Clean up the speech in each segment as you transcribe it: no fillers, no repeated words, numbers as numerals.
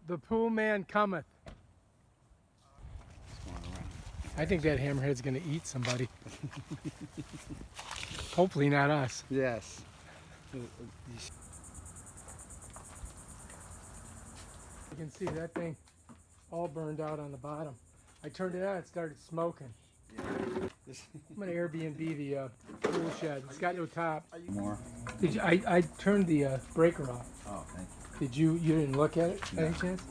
The pool man cometh. I think that hammerhead's gonna eat somebody. Hopefully not us. Yes. You can see that thing all burned out on the bottom. I turned it on, it started smoking. Yeah. I'm gonna Airbnb the pool shed. It's got no top. More? Did you? I turned the breaker off. Oh, thank you. Did you? You didn't look at it by No. any chance?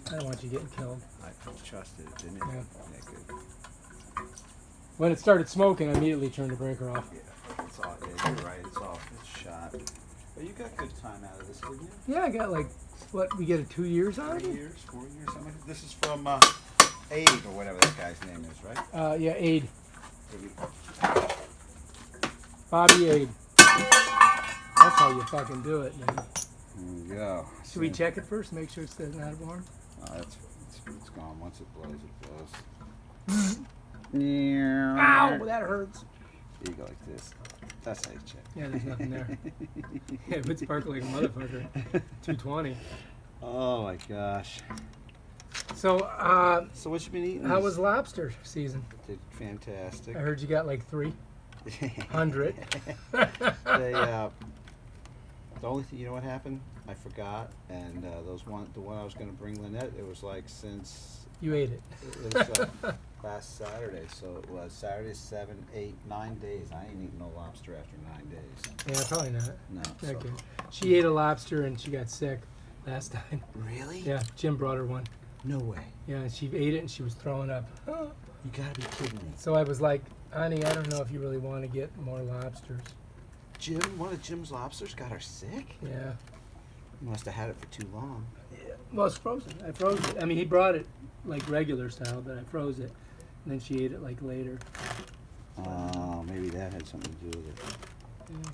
I don't want you getting killed. I trusted it, didn't it? Yeah. Yeah, good. When it started smoking, I immediately turned the breaker off. Yeah, it's all, yeah, you're right, it's all, it's shot. But you got good time out of this, didn't you? Yeah, I got like, what, we get a 2 years out of 3 it? years, 4 years, something like that. This is from Abe, or whatever that guy's name is, right? Yeah, Aid. Maybe. Bobby Aid. That's how you fucking do it, man. There you go. Should we check it first, make sure it's not warm? Oh, it's gone. Once it blows, it blows. Yeah. Ow, that hurts. You go like this. That's how you check. Yeah, there's nothing there. Yeah, it would sparkle like a motherfucker. 220. Oh my gosh. So, So what you been eating? how was lobster season? Did fantastic. I heard you got like 300. The only thing, you know what happened? I forgot, and the one I was going to bring Lynette, it was like since You ate it. it was last Saturday, so it was Saturday, 7, 8, 9 days. I ain't eating no lobster after 9 days. Yeah, probably not. No. So. Okay. She ate a lobster and she got sick last time. Really? Yeah, Jim brought her one. No way. Yeah, she ate it and she was throwing up. You gotta be kidding me. So I was like, honey, I don't know if you really want to get more lobsters. Jim, one of Jim's lobsters got her sick? Yeah. He must have had it for too long. Yeah. Well, it's frozen. I froze it. I mean, he brought it like regular style, but I froze it. And then she ate it like later. Oh, maybe that had something to do with it. Yeah.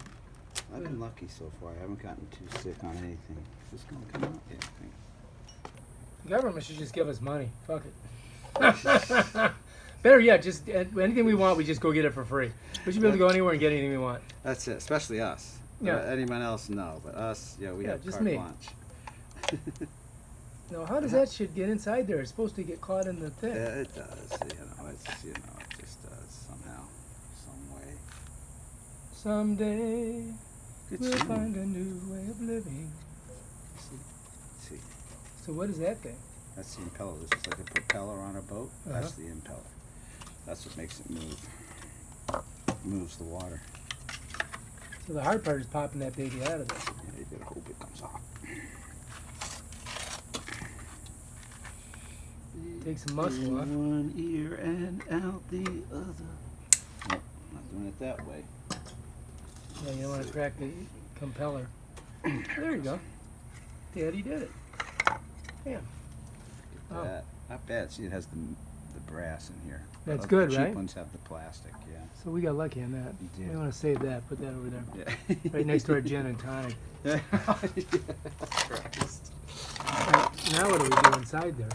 I've been lucky so far. I haven't gotten too sick on anything. Is this gonna come out? Yeah, I think. The government should just give us money. Fuck it. Better yet, just anything we want, we just go get it for free. We should be able to go anywhere and get anything we want. That's it, especially us. Yeah. Anyone else, no. But us, yeah, we have just carte me. blanche. No, how does that shit get inside there? It's supposed to get caught in the thing. Yeah, it does. It just does somehow, some way. Someday Good we'll tune. find a new way of living. Let's see. So what is that thing? That's the impeller. This is like a propeller on a boat. That's Uh-huh. the impeller. That's what makes it move. Moves the water. So the hard part is popping that baby out of there. Yeah, you gotta hope it comes off. Take some muscle In off. one ear and out the other. Nope, not doing it that way. Yeah, you don't want to crack the compeller. There you go. Daddy did it. Damn. Get Oh. that. Not bad. See, it has the brass in here. That's The good, cheap right? ones have the plastic. Yeah. So we got lucky on that. You did. We want to save that. Put that over there. Yeah. Right next to our gin and tonic. Christ. Now what do we do inside there?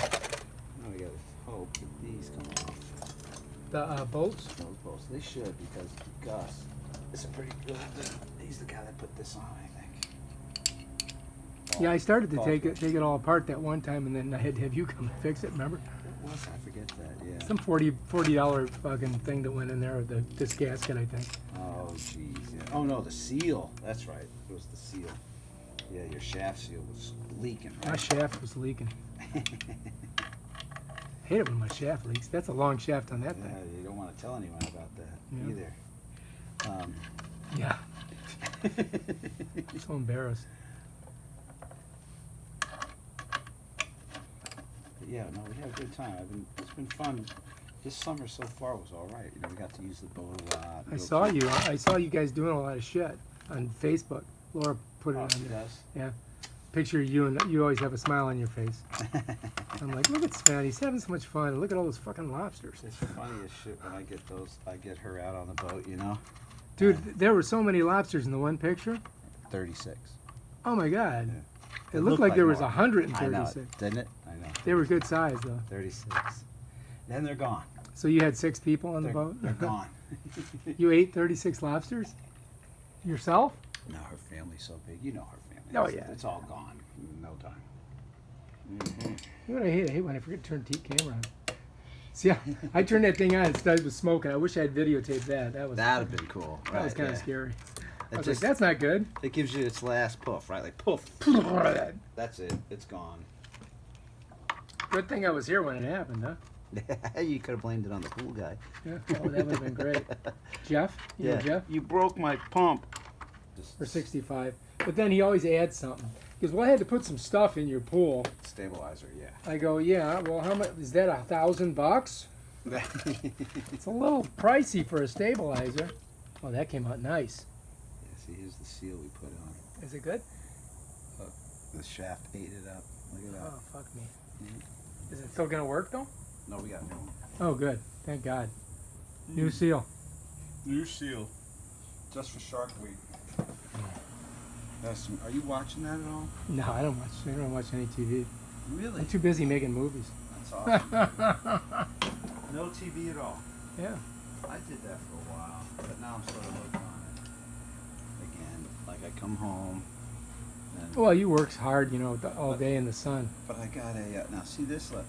Now we gotta hope that these come off. The bolts? Those bolts. They should, because Gus is a pretty good. He's the guy that put this on, I think. Yeah, I started to Ball take brushes. it all apart that one time, and then I had to have you come and fix it. Remember? What was I forget that? Yeah. Some $40 fucking thing that went in there with this gasket, I think. Oh jeez. Yeah. Oh no, the seal. That's right. It was the seal. Yeah, your shaft seal was leaking, My right? shaft was leaking. Hate it when my shaft leaks. That's a long shaft on that Yeah, thing. you don't want to tell anyone about that Yeah. either. Yeah. So embarrassed. But yeah, no, we had a good time. It's been fun. This summer so far was all right. You know, we got to use the boat a lot. I saw you guys doing a lot of shit on Facebook. Laura put it Oh, on she there. does? Yeah. Picture of you, and you always have a smile on your face. I'm like, look at Sven. He's having so much fun. Look at all those fucking lobsters. It's funny as shit when I get her out on the boat, you know? Dude, there were so many lobsters in the one picture. 36. Oh my God. Yeah. It looked like there was more. 136. I know, didn't it? I know. They were good size though. 36. Then they're gone. So you had 6 people on the They're, boat? they're gone. You ate 36 lobsters? Yourself? No, her family's so big. You know her family. Oh, It's- yeah. It's all gone in no time. Mm-hmm. You know what I hate? I hate when I forget to turn the camera on. See, I turned that thing on and started with smoking. I wish I had videotaped that. That was That'd have been cool. that Right, was kind of yeah. scary. I It was just like, that's not good. it gives you its last puff, right? Like poof. That's it. It's gone. Good thing I was here when it happened, huh? You could have blamed it on the pool guy. Yeah. Oh, that would have been great. Jeff? You know Jeff? You broke my pump. For 65. But then he always adds something. He goes, well, I had to put some stuff in your pool. Stabilizer, yeah. I go, yeah, well, how much? Is that $1,000? It's a little pricey for a stabilizer. Oh, that came out nice. Yeah, see, here's the seal we put on. Is it good? The shaft ate it up. Look at that. Oh, fuck me. Is it still going to work, though? No, we got new one. Oh, good. Thank God. New seal. New seal. Just for Shark Week. Are you watching that at all? No, I don't watch any TV. Really? I'm too busy making movies. That's awesome. No TV at all. Yeah. I did that for a while, but now I'm sort of hooked on it. Again, like I come home. And, Well, you work hard, you know, all day in the sun. but I got a, now see this, look.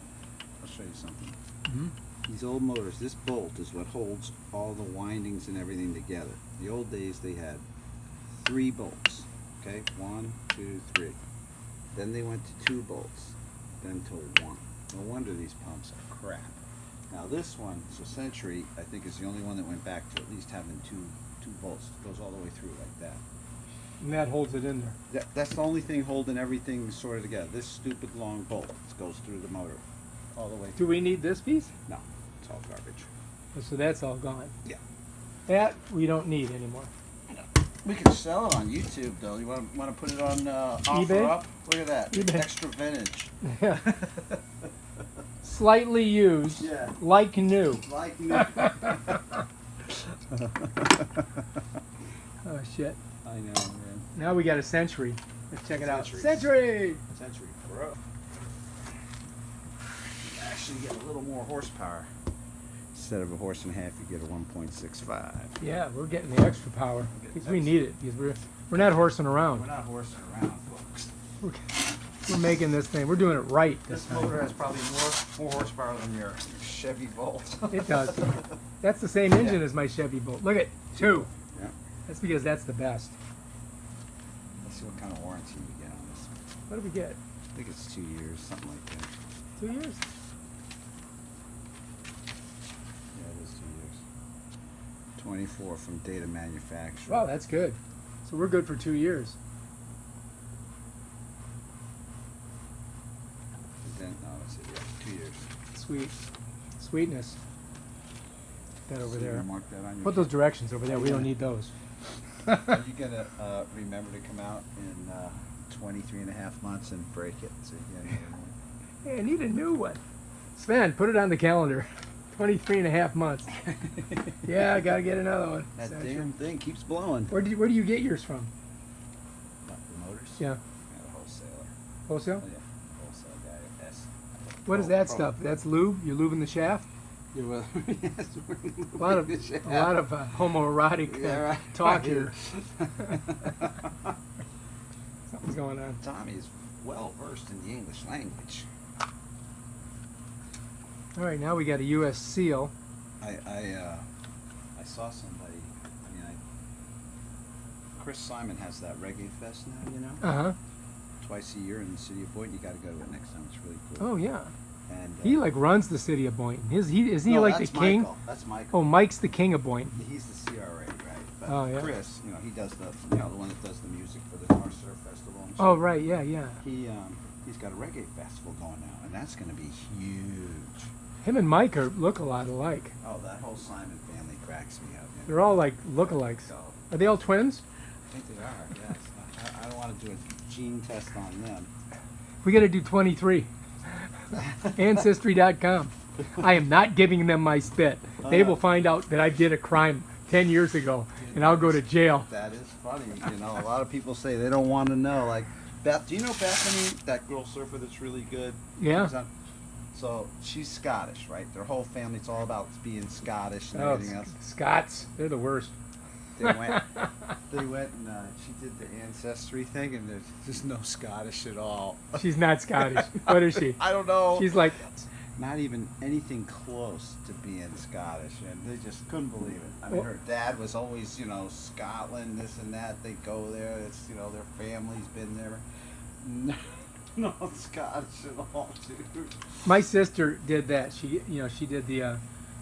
I'll show you something. Mm-hmm. These old motors, this bolt is what holds all the windings and everything together. The old days they had 3 bolts. Okay, 1, 2, 3. Then they went to 2 bolts, then to 1. No wonder these pumps are crap. Now this one, so Century, I think is the only one that went back to at least having two bolts. It goes all the way through like that. And that holds it in there. That's the only thing holding everything sort of together. This stupid long bolt goes through the motor all the way Do through. we need this piece? No, it's all garbage. So that's all gone. Yeah. That we don't need anymore. We can sell it on YouTube though. You want to put it on eBay? offer up? Look at that. eBay. Extra vintage. Yeah. Slightly used. Yeah. Like new. Like new. Oh shit. I know, man. Now we got a Century. Let's check it out. Century. Century! Century Pro. You actually get a little more horsepower. Instead of a horse and a half, you get a 1.65. Yeah, we're getting the extra power. Because we need it. Because we're not horsing around. We're not horsing around, folks. We're making this thing. We're doing it right This this time. motor has probably more horsepower than your Chevy Volt. It does. That's the same engine as my Chevy Bolt. Look at 2. Yeah. That's because that's the best. Let's see what kind of warranty we get on this. What do we get? I think it's 2 years, something like that. 2 years? Yeah, it is 2 years. 24 from data manufacturer. Wow, that's good. So we're good for 2 years. Then, no, that's it. Yeah, 2 years. Sweet. Sweetness. That over So you there. mark that on your Put those directions over there. We don't need those. Are you gonna remember to come out in 23 and a half months and break it? So you get another one? Hey, I need a new one. Sven, put it on the calendar. 23 and a half months. Yeah, I gotta get another one. That So damn thing keeps blowing. Where do you get yours from? What, the motors? Yeah. I got a wholesaler. Wholesale? Oh, yeah, wholesale guy. S. What is that stuff? That's lube? You're lubing the shaft? Yeah, well, yes, A lot of homoerotic Yeah, right, talk right. here. Something's going on. Tommy is well versed in the English language. All right, now we got a U.S. seal. I saw somebody. I mean, Chris Simon has that reggae fest now. You know, Uh-huh. twice a year in the city of Boynton. You got to go to it next time. It's really cool. Oh, yeah. And He like runs the city of Boynton. Isn't he no, like that's the king? Michael. That's Michael. Oh, Mike's the king of Boynton. He's the CRA, right? But Oh, yeah. Chris, you know, he does the the one that does the music for the North Surf Festival. And Oh, stuff. right, yeah, yeah. He's got a reggae festival going now, and that's going to be huge. Him and Mike look a lot alike. Oh, that whole Simon family cracks me up. They're all like lookalikes. So, Are they all twins? I think they are. Yes. I don't want to do a gene test on them. We got to do 23. Ancestry.com. I am not giving them my spit. They will find out that I did a crime 10 years ago, and I'll go to jail. That is funny. You know, a lot of people say they don't want to know. Like, Beth, do you know Bethany, that girl surfer that's really good? Yeah. So she's Scottish, right? Their whole family, it's all about being Scottish and Oh, everything else. Scots, they're the worst. They went. They went and she did the ancestry thing, and there's no Scottish at all. She's not Scottish. What is she? I don't know. She's like, Not even anything close to being Scottish, and they just couldn't believe it. I mean, Well- her dad was always, Scotland, this and that. They go there. It's, their family's been there. No, Scottish at all, dude. my sister did that. She did the.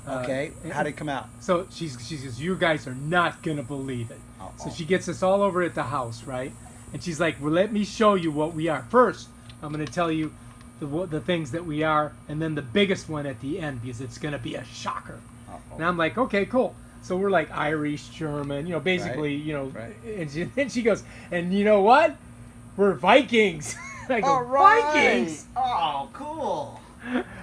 Okay, how'd it come out? So she says, "You guys are not gonna believe it." So Uh-oh. she gets us all over at the house, right? And she's like, "Well, let me show you what we are. First, I'm gonna tell you the things that we are, and then the biggest one at the end because it's gonna be a shocker." Uh-oh. And I'm like, "Okay, cool." So we're like Irish, German, basically, Right. And then she goes, "And you know what? We're Vikings." I go, All right. "Vikings? Oh, cool.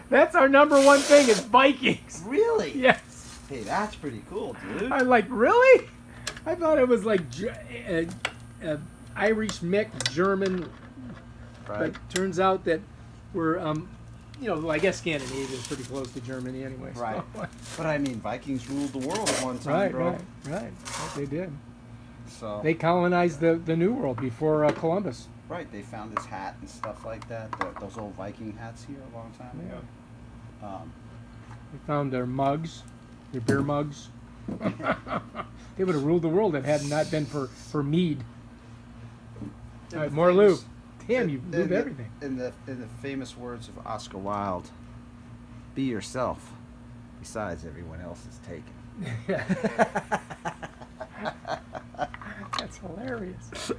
That's our number one thing is Vikings." Really? Yes. Hey, that's pretty cool, dude. I'm like, really? I thought it was like Irish mix, German, Right. but turns out that we're, well, I guess Scandinavia is pretty close to Germany anyway. So. Right. But I mean, Vikings ruled the world at one time, Right, bro. right. Right, they did. So. They colonized the New World before Columbus. Right, they found his hat and stuff like that. Those old Viking hats here a long time ago. They found their mugs, their beer mugs. They would have ruled the world if it had not been for mead. All right, more lube. Damn, you lube everything. In the famous words of Oscar Wilde, be yourself. Besides, everyone else is taken. That's hilarious.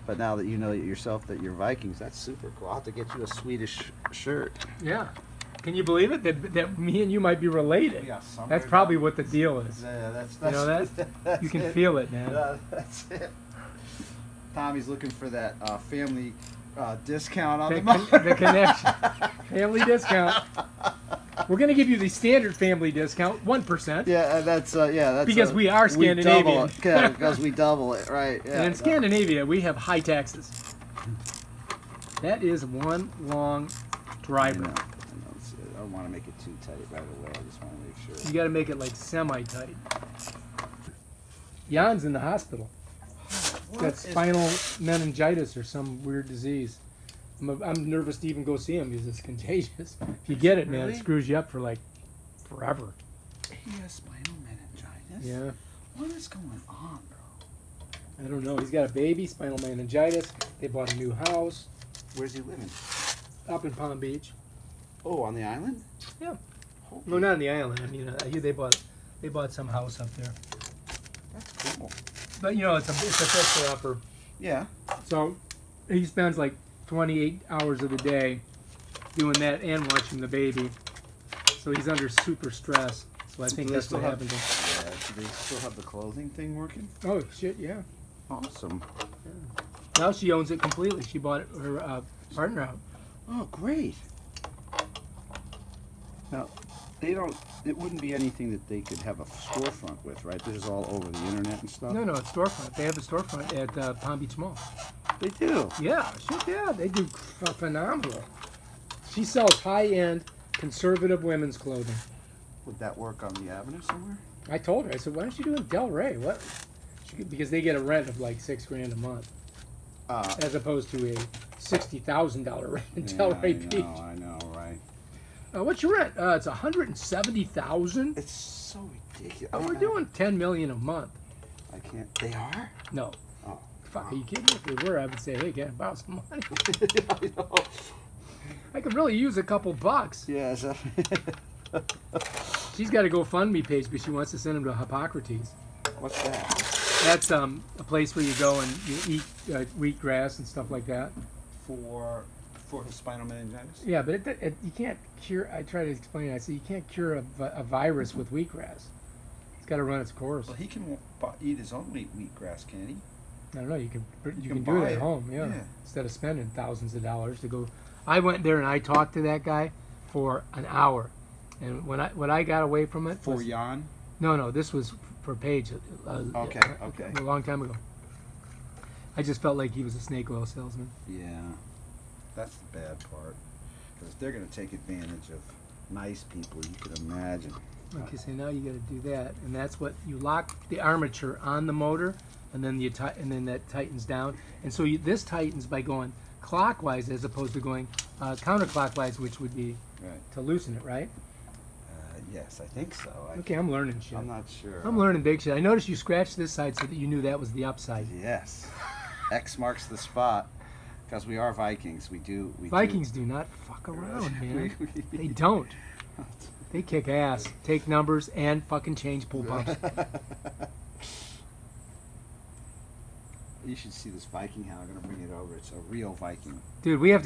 But now that you know yourself that you're Vikings, that's super cool. I'll have to get you a Swedish shirt. Yeah. Can you believe it that me and you might be related? Yeah, somewhere That's probably down- what the deal is. Yeah, that's That's you can feel it, man. That's it. Tommy's looking for that family discount on The, the motor. the connection. Family discount. We're going to give you the standard family discount, 1%. Yeah, that's Because we are Scandinavian. We double it. Yeah, because we double it, right? Yeah. And in Scandinavia, we have high taxes. That is one long I driver. know. I don't want to make it too tight right away. I just want to make sure. You got to make it like semi-tight. Jan's in the hospital. He's got spinal meningitis or some weird disease. I'm nervous to even go see him because it's contagious. If you get it, man, Really? it screws you up for like forever. He has spinal meningitis. Yeah. What is going on, bro? I don't know. He's got a baby, spinal meningitis. They bought a new house Where's he living? up in Palm Beach. Oh, on the island? Yeah. Holy, No, not on the island. I mean, they bought some house up there. that's cool. But it's a fixer upper. Yeah. So he spends like 28 hours of the day doing that and watching the baby. So he's under super stress. So I think Do they that's what still have- happened to him. Yeah. Do they still have the clothing thing working? Oh shit, yeah. Awesome. Now she owns it completely. She bought it, her partner out. Oh, great. Now, it wouldn't be anything that they could have a storefront with, right? This is all over the internet and stuff? No, it's storefront. They have a storefront at Palm Beach Mall. They do. Yeah, shit, yeah. They do phenomenal. She sells high-end conservative women's clothing. Would that work on the avenue somewhere? I told her, I said, why don't you do it in Delray? What? Because they get a rent of like $6,000 a month, as opposed to a $60,000 rent in Delray Beach. I know, right? What's your rent? It's $170,000. It's so ridiculous. Oh, we're doing $10 million a month. I can't. They are? No, Oh. fuck, are you kidding me? If they were, I would say, hey, get about some money. I know. I could really use a couple bucks. Yeah. So She's got a GoFundMe page, but she wants to send them to Hippocrates. what's that? That's a place where you go and you eat wheatgrass and stuff like that. For his spinal meningitis? Yeah, but you can't cure. I try to explain it. I say you can't cure a virus with wheatgrass. It's got to run its course. Well, he can eat his own wheatgrass, can he? I don't know. You can can do it buy at it. home. Yeah. Yeah. Instead of spending thousands of dollars to go. I went there and I talked to that guy for an hour, and what I got away from it For was, Jan? no, this was for Paige. Okay. A long time ago. I just felt like he was a snake oil salesman. Yeah. That's the bad part. Because they're going to take advantage of nice people, you can imagine. Okay, so now you got to do that, and that's what you lock the armature on the motor, and then and then that tightens down, and so this tightens by going clockwise as opposed to going counterclockwise, which would be Right. to loosen it, right? Yes, I think so. Okay, I'm learning shit. I'm not sure. I'm learning big shit. I noticed you scratched this side so that you knew that was the upside. Yes. X marks the spot. Because we are Vikings. Vikings do not fuck around, man. They don't. They kick ass, take numbers, and fucking change pull pumps. You should see this Viking helmet. I'm gonna bring it over. It's a real Viking. Dude, we have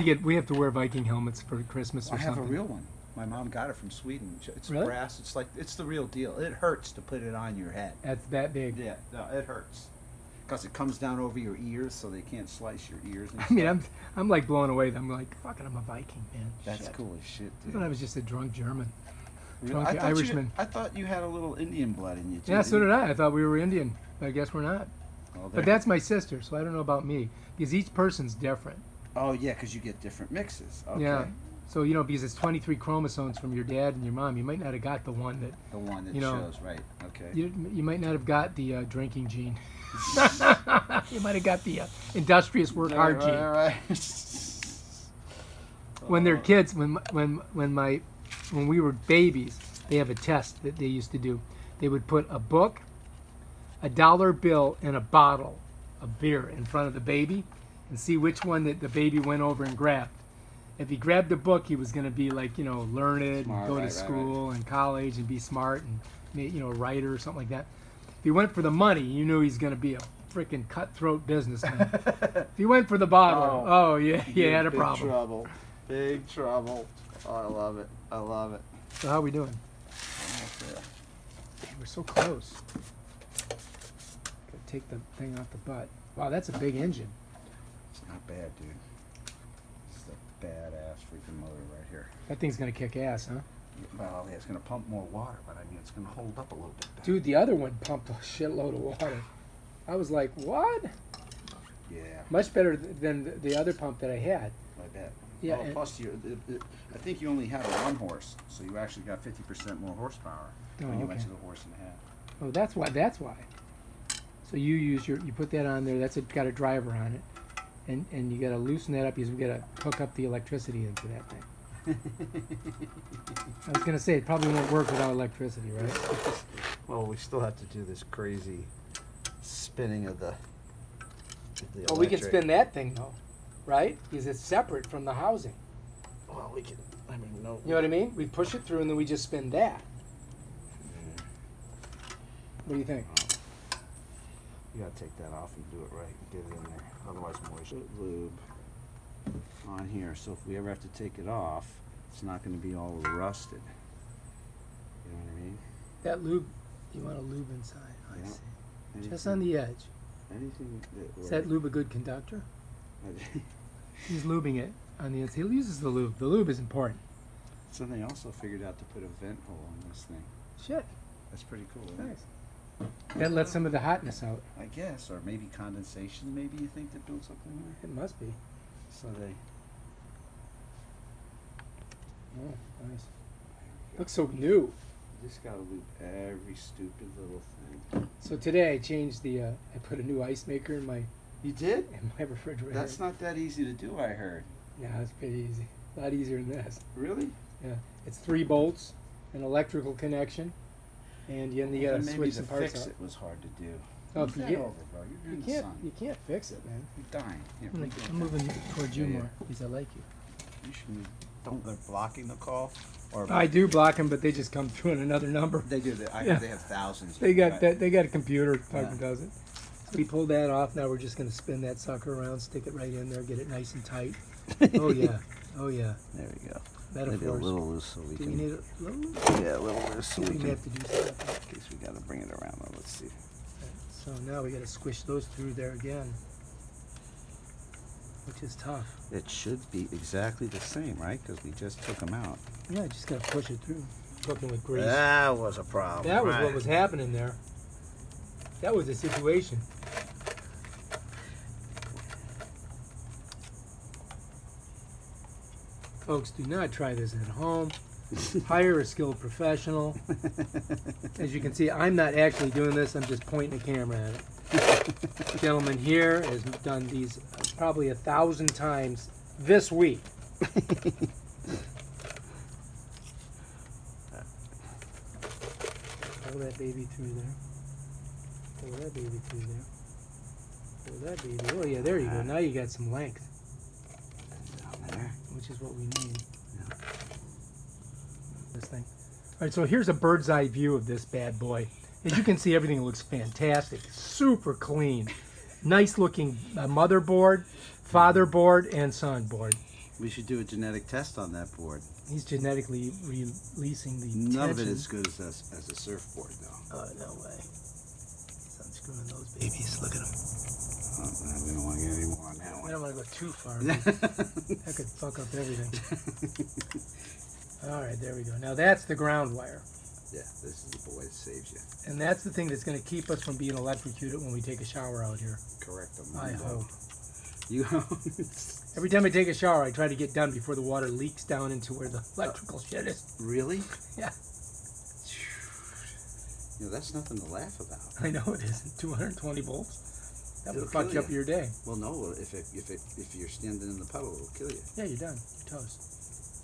to wear Viking helmets for Christmas or I have something. a real one. My mom got it from Sweden. It's Really? brass. It's the real deal. It hurts to put it on your head. That's that big. Yeah, no, it hurts. Because it comes down over your ears, so they can't slice your ears. And I mean, stuff. I'm like blown away. I'm like, fucking, I'm a Viking, man. That's Shit. cool as shit, I dude. thought I was just a drunk German. Really? Drunk I thought Irishman. I thought you had a little Indian blood in you too. Yeah, so didn't did I. I thought we were Indian. I guess we're not. you? Oh, But that's my sister, so I don't know about me. Because each person's different. Oh yeah, because you get different mixes. Okay. Yeah. So, because it's 23 chromosomes from your dad and your mom, you might not have got the one that... The one that You know, shows, right? Okay. You might not have got the drinking gene. You might have got the industrious work hard gene. Right. When they're kids, when we were babies, they have a test that they used to do. They would put a book, a dollar bill, and a bottle of beer in front of the baby, and see which one that the baby went over and grabbed. If he grabbed a book, he was going to be like, learned Smart, and go to right, school and college and be smart and a writer or something like that. If he went for the money, you knew he's going to be a freaking cutthroat businessman. If he went for the bottle, oh yeah, he had a problem. Big trouble. Big trouble. Oh, I love it. I love it. So how we doing? Almost there. Man, we're so close. Gotta take the thing off the butt. Wow, that's a big engine. It's not bad, dude. It's a badass freaking motor right here. That thing's gonna kick ass, huh? Well, yeah, it's going to pump more water, but I mean, it's going to hold up a little bit better. Dude, the other one pumped a shitload of water. I was like, what? Yeah, Much better than the other pump that I had. I bet. Yeah, Oh, and- plus, I think you only had a 1 horse, so you actually got 50% more horsepower when you went okay. to the horse and a half. Oh, that's why. So you you put that on there. Got a driver on it, and you got to loosen that up because we got to hook up the electricity into that thing. I was gonna say it probably won't work without electricity, right? Well, we still have to do this crazy spinning of the Oh, we can electric. spin that thing though, right? Because it's separate from the housing. Well, we can. I mean, no. You know what I mean? We push it through and then we just spin that. What do you think? You gotta take that off and do it right and get it in there. Otherwise, moisture lube on here. So if we ever have to take it off, it's not going to be all rusted. You know what I mean? That lube, you want a lube inside. I Yeah. see. Just on the edge. Anything that. Is that lube a good conductor? He's lubing it on the inside. He uses the lube. The lube is important. So they also figured out to put a vent hole on this thing. Shit. That's pretty cool. Isn't it? Nice. That lets some of the hotness out. I guess, or maybe condensation. Maybe you think that builds up in there. It must be. So they. Oh, nice. Looks so new. You just gotta loop every stupid little thing. So today I changed the. I put a new ice maker in my You did? refrigerator. That's not that easy to do, I heard. Yeah, it's pretty easy. A lot easier than this. Really? Yeah, it's 3 bolts, an electrical connection, and then you gotta Maybe switch the some parts fix out. it was hard to do. Oh, Move if you that get- over, bro. You're in the sun. You can't fix it, man. You're dying. Here, I'm, we can- moving towards you Yeah, yeah. more because I like you. You should. Don't they're blocking the call? Or I do block them, but they just come through on another number. They do. I Yeah. They have thousands. They got right? that. They got a computer. Fucking Yeah. does it. So we pulled that off. Now we're just gonna spin that sucker around, stick it right in there, get it nice and tight. Oh yeah. Oh yeah. There we go. Metaphors. Maybe a little loose so we Do can. we need a little? Yeah, a little loose so We we may can. have to do something. In case we gotta bring it around. Though. Let's see. So now we got to squish those through there again, which is tough. It should be exactly the same, right? Because we just took them out. Yeah, just got to push it through. Cooking with grease. That was a problem. That was what was happening there. That was the situation. Folks, do not try this at home. Hire a skilled professional. As you can see, I'm not actually doing this. I'm just pointing the camera at it. The gentleman here has done these probably 1,000 times this week. Pull that baby through there. Pull that baby through there. Pull that baby. Oh yeah, there you go. Now you got some length, Down there. which is what we need. Yeah. This thing. All right, so here's a bird's eye view of this bad boy. As you can see, everything looks fantastic, super clean, nice looking motherboard, fatherboard, and son board. We should do a genetic test on that board. He's genetically releasing the None of it tension. is good as a surfboard, though. Oh, no way. He's unscrewing those babies. Look at them. Oh, no, we don't want to get any more on that I one. don't want to go too far. That could fuck up everything. All right, there we go. Now that's the ground wire. Yeah, this is the boy that saves you. And that's the thing that's going to keep us from being electrocuted when we take a shower out here. Correct. I hope. You Every time I take a shower, I try to get done before the water leaks down into where the electrical shit is. Really? Yeah. You know, that's nothing to laugh about. I know it is. 220 volts. That would It'll fuck kill you up you. your day. Well, no, if you're standing in the puddle, it'll kill you. Yeah, you're done. You're toast.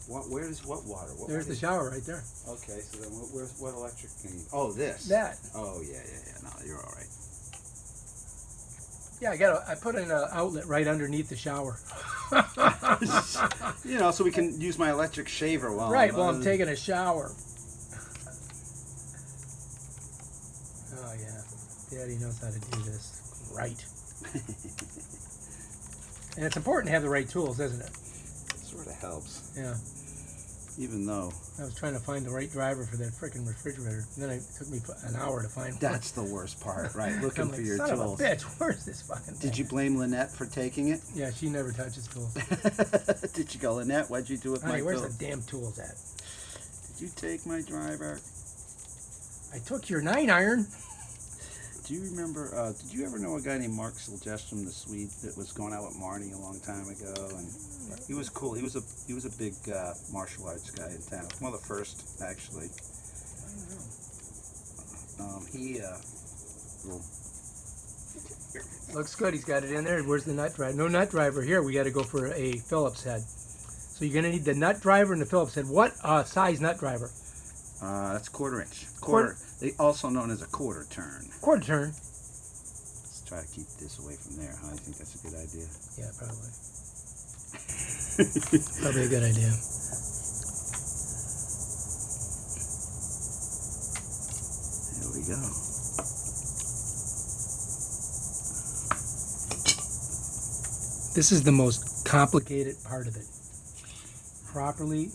What water? What There's the water? shower right there. Okay, so then what electric can you? Oh, this. That. Oh, yeah. No, you're all right. Yeah, I put an outlet right underneath the shower. You know, so we can use my electric shaver while Right, while I'm taking a shower. Oh yeah, Daddy knows how to do this right. And it's important to have the right tools, isn't it? It sort of helps, Yeah. even though I was trying to find the right driver for that frickin' refrigerator. And then it took me an hour to find that's the worst part, right? Looking I'm for like, your son tools. of a bitch, where's this fucking thing? Did you blame Lynette for taking it? Yeah, she never touches tools. Did you go, Lynette? What'd you do with Honey, my where's tools? the damn tools at? Did you take my driver? I took your 9-iron. Do you remember? Did you ever know a guy named Mark Silgestrom, the Swede, that was going out with Marnie a long time ago? And he was cool. He was a big martial arts guy in town. One of the first, actually. Well, Looks good. He's got it in there. Where's the nut driver? No nut driver here. We got to go for a Phillips head. So you're going to need the nut driver and the Phillips head. What size nut driver? that's 1/4 inch. Quarter- They also known as a quarter turn. Quarter turn. Let's try to keep this away from there, huh? I think that's a good idea. Yeah, probably. Probably a good idea. There we go. This is the most complicated part of it. Properly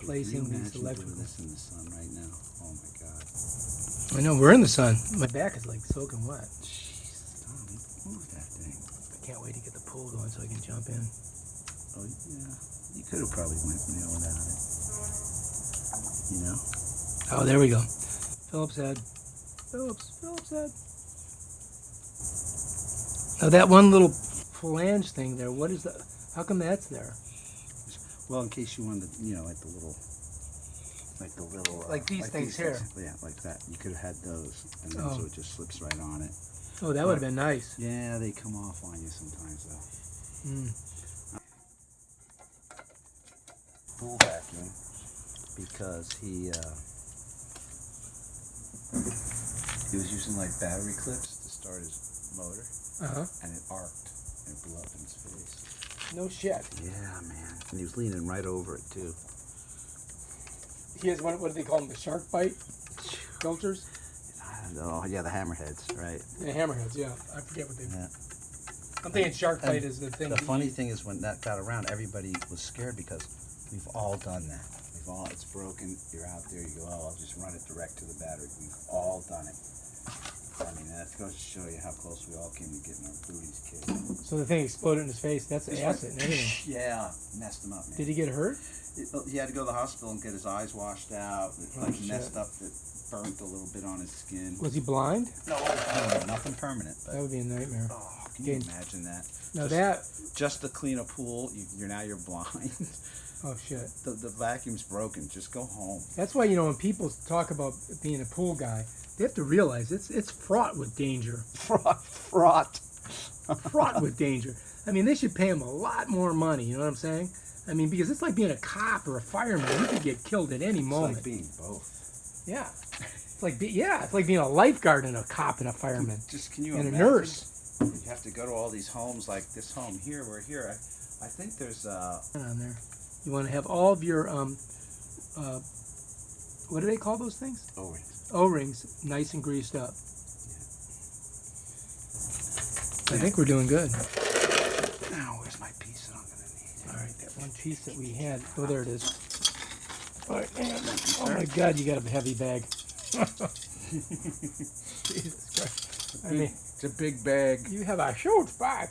placing Can you these imagine doing electrical. this in the sun right now? Oh my God. I know, we're in the sun. My back is like soaking wet. Jeez, Tom, move that thing. I can't wait to get the pool going so I can jump in. Oh yeah, you could have probably went without it. You know? Oh, there we go. Phillips head. Phillips head. Now that one little flange thing there, what is that? How come that's there? Well, in case you wanted, like the little. Like these things here. Yeah, like that. You could have had those, and then Oh. so it just slips right on it. Oh, that would have been nice. Yeah, they come off on you sometimes though. Mm. Pool vacuum, because he was using like battery clips to start his motor, Uh-huh. and it arced and it blew up in his face. No shit. Yeah, man. And he was leaning right over it too. He has what do they call them? The shark bite filters? Oh yeah, the hammerheads, right? The hammerheads, yeah. I forget what they. Yeah. I'm thinking shark bite And is the thing. The that funny you- thing is when that got around, everybody was scared because we've all done that. It's broken. You're out there. You go, oh, I'll just run it direct to the battery. We've all done it. I mean, that goes to show you how close we all came to getting our booties kicked. So the thing exploded in his face. That's acid and everything. Yeah, messed him up, man. Did he get hurt? He had to go to the hospital and get his eyes washed out. It, Oh, like shit. messed up. It burnt a little bit on his skin. Was he blind? No, nothing permanent. But, That would be a nightmare. oh Can you Okay. imagine that? Now Just to clean a pool, you're blind. oh shit. The vacuum's broken. Just go home. That's why, you know, when people talk about being a pool guy, they have to realize it's fraught with danger. Fraught. Fraught with danger. I mean, they should pay him a lot more money, you know what I'm saying? I mean, because it's like being a cop or a fireman. You could get killed at any moment. It's like being both. Yeah. It's like it's like being a lifeguard and a cop and a fireman. Just can you and imagine? a nurse. You have to go to all these homes like this home here. We're here. I think there's On there. You want to have all of your what do they call those things? O-rings. O-rings nice and greased up. I think we're doing good. Now, where's my piece that I'm gonna need? All right, that one piece that we had. Oh, there it is. All right, oh my God, you got a heavy bag. Jesus Christ. I mean, It's a big bag. you have a huge bag.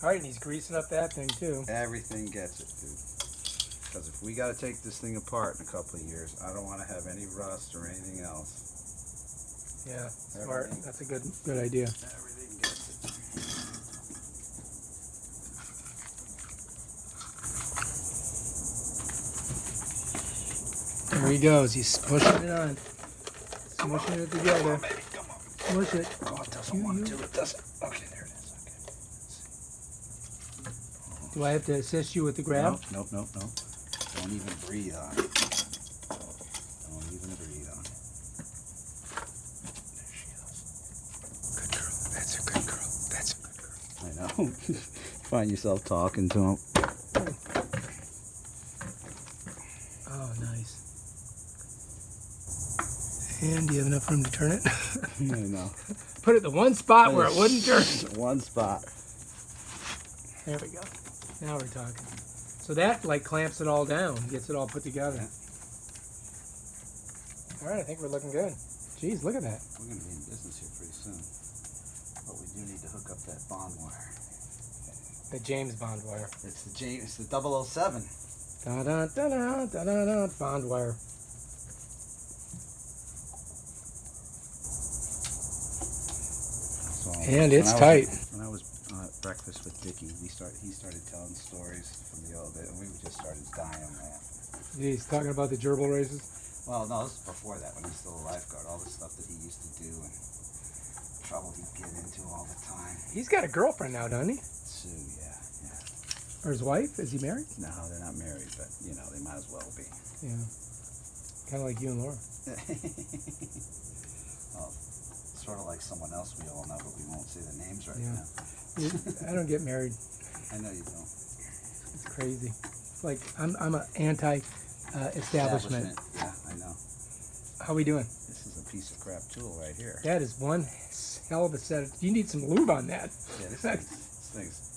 All right, and he's greasing up that thing too. Everything gets it, dude. Because if we got to take this thing apart in a couple of years, I don't want to have any rust or anything else. Yeah, smart. Everything. That's a good idea. Everything gets it. There he goes. He's pushing it on. Smushing it together. Baby, come on. Smush it. Oh, it doesn't want to. It doesn't. Okay, there it is. Okay. Do I have to assist you with the grab? Nope. Don't even breathe on it. Don't even breathe on it. There she is. Good girl. That's a good girl. That's a good girl. I know. Find yourself talking to him. Oh, nice. And do you have enough room to turn it? I know. Put it in the one spot where it wouldn't turn. One spot. There we go. Now we're talking. So that like clamps it all down, gets it all put together. Yeah. All right, I think we're looking good. Jeez, look at that. We're going to be in business here pretty soon. But we do need to hook up that bond wire. The James Bond wire. It's the 007. Da da da da da da da. Bond wire. So And it's when tight. When I was at breakfast with Dickie, he started telling stories from the old days, and we just started dying laughing. He's talking about the gerbil races. Well, no, this is before that, when he was still a lifeguard. All the stuff that he used to do and trouble he'd get into all the time. He's got a girlfriend now, doesn't he? Sue, yeah. Or his wife? Is he married? No, they're not married, but they might as well be. Yeah. Kind of like you and Laura. Well, sort of like someone else we all know, but we won't say the names right Yeah. now. I don't get married. I know you don't. It's crazy. It's like I'm an anti-establishment. Yeah, I know. How we doing? This is a piece of crap tool right here. That is one hell of a set. You need some lube on that. Yeah, this thing's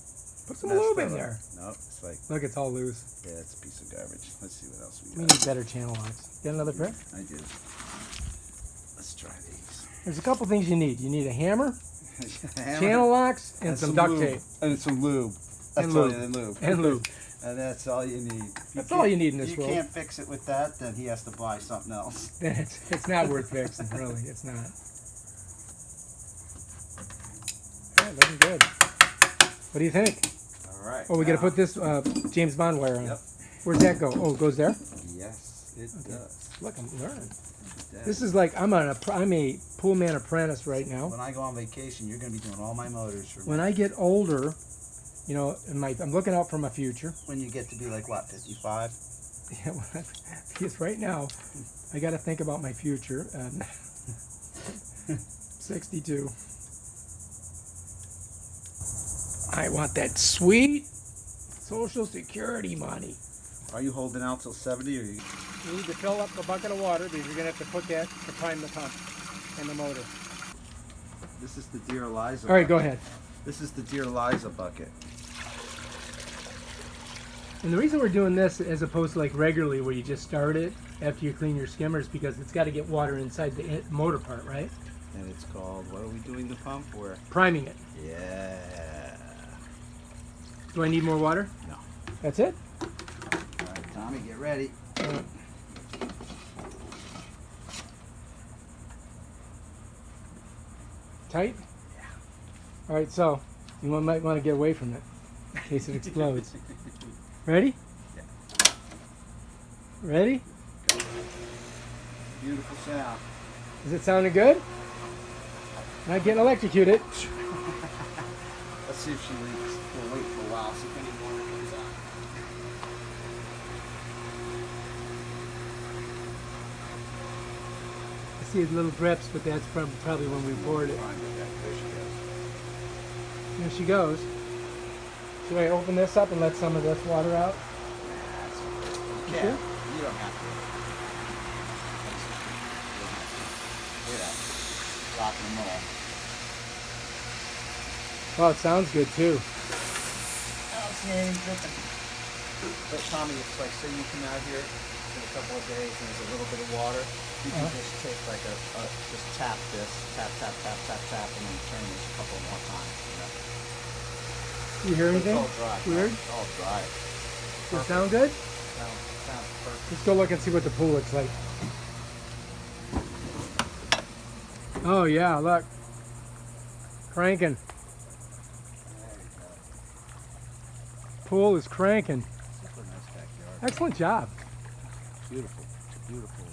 Put some messed lube in up. there. Nope, it's like, Look, it's all loose. yeah, it's a piece of garbage. Let's see what else we We got. need better channel locks. Get another pair? I do. Let's try these. There's a couple things you need. You need a hammer, Hammer, channel locks, and some duct lube. tape. And some lube. And That's all lube. you need, lube. And lube. And that's all you need. That's all you need in this you world. can't fix it with that, then he has to buy something else. Then it's not worth fixing, really. It's not. All right, looking good. What do you think? All right. Oh, we got to now- put this James Bond wire on. Yep. Where's that go? Oh, it goes there? Yes, it does. Look, I'm learning. It does. This is like I'm a pool man apprentice right now. When I go on vacation, you're going to be doing all my motors for me. When I get older, I'm looking out for my future. When you get to be like, what, 55? Yeah, because right now, I got to think about my future. 62. I want that sweet Social Security money. Are you holding out till 70 or you? You need to fill up a bucket of water because you're going to have to put that to prime the pump and the motor. This is the Dear Eliza. All right, go bucket. ahead. This is the Dear Eliza bucket. And the reason we're doing this as opposed to like regularly where you just start it after you clean your skimmers because it's got to get water inside the motor part, right? And it's called, what are we doing the pump? Or Priming it. yeah. Do I need more water? No. That's it? All right, Tommy, get ready. Tight? Yeah. All right, so you might want to get away from it in case it explodes. Ready? Yeah. Ready? Beautiful sound. Is it sounding good? Not getting electrocuted. Let's see if she leaks. We'll wait for a while, see if any water comes out. I see little drips, but that's probably when we poured it. Fine with that. There she goes. There she goes. Should I open this up and let some of this water out? You You can. sure? You don't have to. Look at that. Rock and roll. Oh, it sounds good too. I don't see anything dripping. But Tommy, it's like, say you come out here in a couple of days and there's a little bit of water, you can just take like just tap this, tap, tap, tap, tap, tap, and then turn this a couple more times. You know? You hear anything? It's all dry. Weird? It's all dry. Does it sound good? Sounds perfect. Let's go look and see what the pool looks like. Oh yeah, look. Cranking. There you go. Pool is cranking. Super nice backyard. Excellent job. Beautiful. It's a beautiful